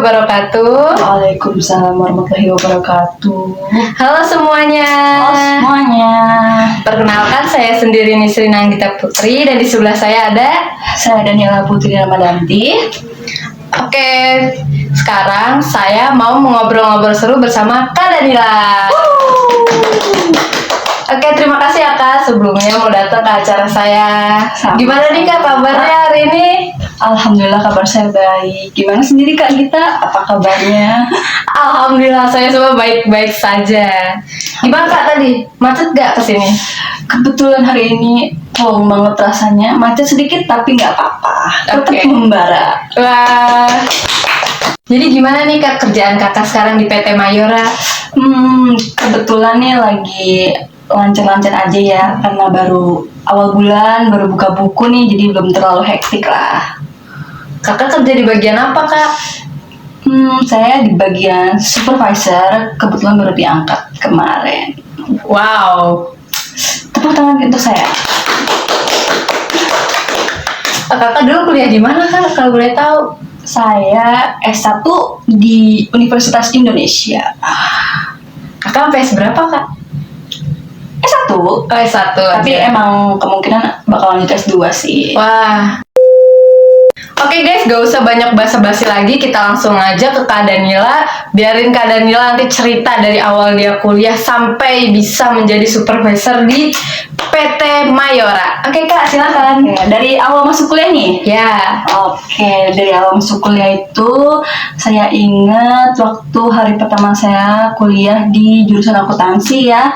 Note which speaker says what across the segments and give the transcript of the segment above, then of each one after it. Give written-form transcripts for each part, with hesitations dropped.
Speaker 1: wabarakatuh.
Speaker 2: Waalaikumsalam warahmatullahi wabarakatuh.
Speaker 1: Halo semuanya.
Speaker 2: Halo semuanya.
Speaker 1: Perkenalkan, saya sendiri Nisri Nanggita Putri dan di sebelah saya ada
Speaker 2: Saya Daniela Putri Ramadanti.
Speaker 1: Oke, sekarang saya mau ngobrol-ngobrol seru bersama Kak Danila. Oke, terima kasih ya Kak sebelumnya mau datang ke acara saya. Gimana nih Kak kabarnya hari ini?
Speaker 2: Alhamdulillah kabar saya baik. Gimana sendiri Kak Gita? Apa kabarnya?
Speaker 1: Alhamdulillah saya semua baik-baik saja. Gimana Kak tadi? Macet gak kesini?
Speaker 2: Kebetulan hari ini plong banget rasanya. Macet sedikit tapi nggak apa-apa. Tetap
Speaker 1: Oke.
Speaker 2: membara.
Speaker 1: Wah. Jadi gimana nih Kak kerjaan Kakak sekarang di PT Mayora?
Speaker 2: Kebetulan nih lagi lancar-lancar aja ya. Karena baru awal bulan, baru buka buku nih. Jadi belum terlalu hektik lah.
Speaker 1: Kakak kerja di bagian apa Kak?
Speaker 2: Saya di bagian supervisor, kebetulan baru diangkat kemarin.
Speaker 1: Wow.
Speaker 2: Tepuk tangan untuk saya.
Speaker 1: Kakak dulu kuliah di mana Kak kalau boleh tahu?
Speaker 2: Saya S1 di Universitas Indonesia.
Speaker 1: Kakak sampai seberapa Kak?
Speaker 2: S1,
Speaker 1: Oh S1
Speaker 2: tapi
Speaker 1: aja.
Speaker 2: emang kemungkinan bakal lanjut S2 sih.
Speaker 1: Wah. Oke guys, gak usah banyak basa-basi lagi, kita langsung aja ke Kak Danila. Biarin Kak Danila nanti cerita dari awal dia kuliah sampai bisa menjadi supervisor di PT Mayora. Oke Kak, silakan.
Speaker 2: Oke, dari awal masuk kuliah nih?
Speaker 1: Ya.
Speaker 2: Oke, dari awal masuk kuliah itu saya ingat waktu hari pertama saya kuliah di jurusan akuntansi ya.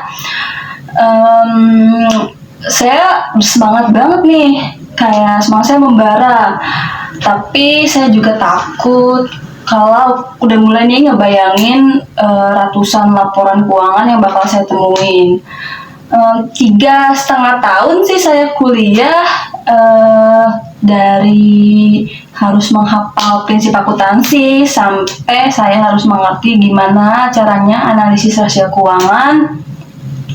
Speaker 2: Saya bersemangat banget nih, kayak semangat saya membara. Tapi saya juga takut kalau udah mulai nih ngebayangin ratusan laporan keuangan yang bakal saya temuin. 3,5 tahun sih saya kuliah, dari harus menghafal prinsip akuntansi sampai saya harus mengerti gimana caranya analisis rasio keuangan.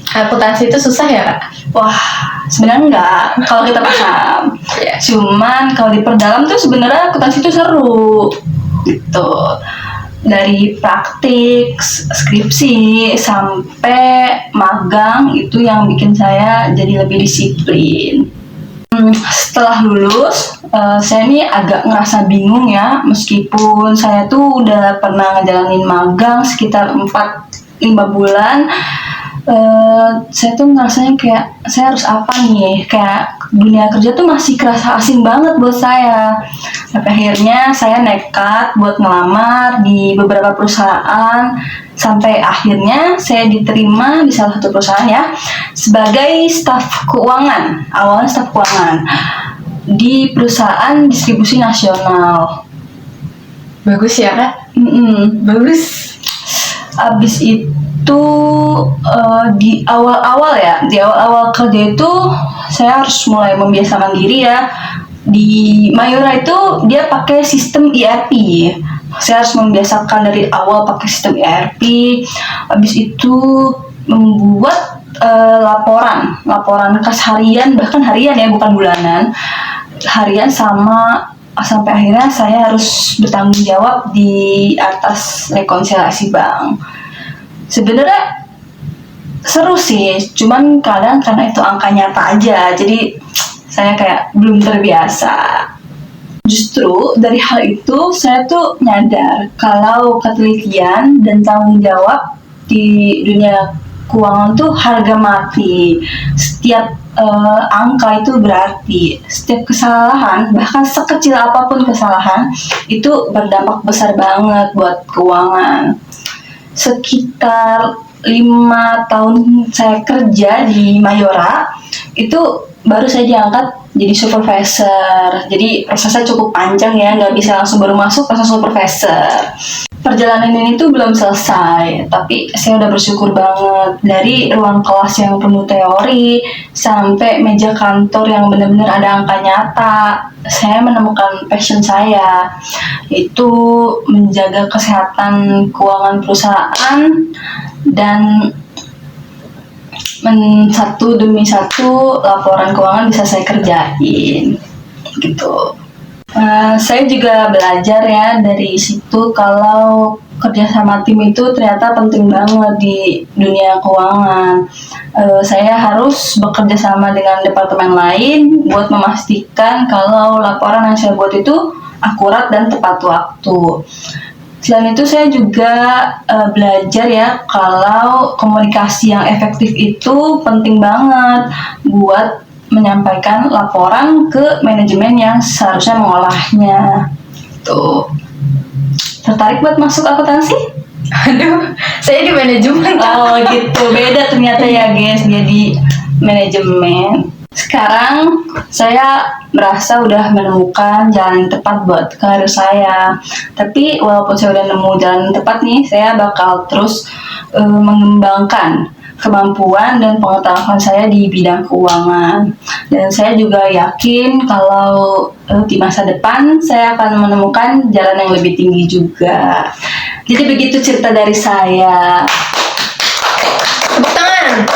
Speaker 1: Akuntansi itu susah ya Kak?
Speaker 2: Wah, sebenarnya enggak kalau kita paham.
Speaker 1: Iya.
Speaker 2: Cuman kalau diperdalam tuh sebenarnya akuntansi itu seru gitu. Dari praktik, skripsi sampai magang itu yang bikin saya jadi lebih disiplin. Setelah lulus, saya ini agak ngerasa bingung ya, meskipun saya tuh udah pernah ngejalanin magang sekitar 4-5 bulan. Saya tuh ngerasanya kayak saya harus apa nih, kayak dunia kerja tuh masih kerasa asing banget buat saya. Sampai akhirnya saya nekat buat ngelamar di beberapa perusahaan, sampai akhirnya saya diterima di salah satu perusahaan ya sebagai staf keuangan. Awalnya staf keuangan di perusahaan distribusi nasional.
Speaker 1: Bagus ya Kak? Bagus.
Speaker 2: Abis itu di awal-awal kerja itu saya harus mulai membiasakan diri ya. Di Mayora itu dia pakai sistem ERP. Saya harus membiasakan dari awal pakai sistem ERP. Abis itu membuat laporan kas harian, bahkan harian ya, bukan bulanan. Harian sampai akhirnya saya harus bertanggung jawab di atas rekonsiliasi bank. Sebenarnya seru sih, cuman kadang karena itu angka nyata aja, jadi saya kayak belum terbiasa. Justru dari hal itu saya tuh nyadar kalau ketelitian dan tanggung jawab di dunia keuangan tuh harga mati. Setiap angka itu berarti, setiap kesalahan, bahkan sekecil apapun kesalahan, itu berdampak besar banget buat keuangan. Sekitar 5 tahun saya kerja di Mayora, itu baru saya diangkat jadi supervisor. Jadi prosesnya cukup panjang ya, nggak bisa langsung baru masuk proses supervisor. Perjalanan ini tuh belum selesai, tapi saya udah bersyukur banget. Dari ruang kelas yang penuh teori sampai meja kantor yang benar-benar ada angka nyata, saya menemukan passion saya, yaitu menjaga kesehatan keuangan perusahaan dan satu demi satu laporan keuangan bisa saya kerjain gitu. Saya juga belajar ya dari situ kalau kerja sama tim itu ternyata penting banget di dunia keuangan. Saya harus bekerja sama dengan departemen lain buat memastikan kalau laporan yang saya buat itu akurat dan tepat waktu. Selain itu saya juga belajar ya kalau komunikasi yang efektif itu penting banget buat menyampaikan laporan ke manajemen yang seharusnya mengolahnya. Tuh. Tertarik buat masuk akuntansi?
Speaker 1: Aduh, saya di manajemen.
Speaker 2: Oh gitu, beda ternyata ya guys, jadi manajemen. Sekarang saya merasa udah menemukan jalan yang tepat buat karir saya. Tapi walaupun saya udah nemu jalan yang tepat nih, saya bakal terus mengembangkan kemampuan dan pengetahuan saya di bidang keuangan. Dan saya juga yakin kalau di masa depan saya akan menemukan jalan yang lebih tinggi juga. Jadi begitu cerita dari saya.
Speaker 1: Tepuk tangan.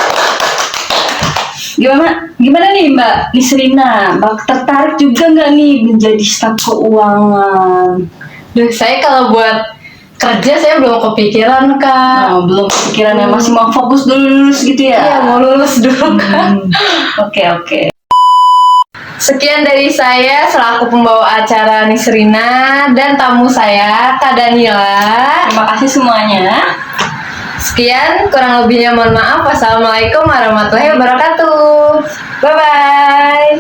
Speaker 2: Gimana nih Mbak Nisrina? Mbak tertarik juga nggak nih menjadi staf keuangan?
Speaker 1: Duh, saya kalau buat kerja saya belum kepikiran, Kak.
Speaker 2: Oh, belum kepikiran ya, masih mau fokus dulu lulus gitu ya?
Speaker 1: Iya, mau lulus dulu, Kak.
Speaker 2: Oke.
Speaker 1: Sekian dari saya selaku pembawa acara Nisrina dan tamu saya, Kak Danila.
Speaker 2: Terima kasih semuanya.
Speaker 1: Sekian, kurang lebihnya mohon maaf. Wassalamualaikum warahmatullahi wabarakatuh. Bye-bye.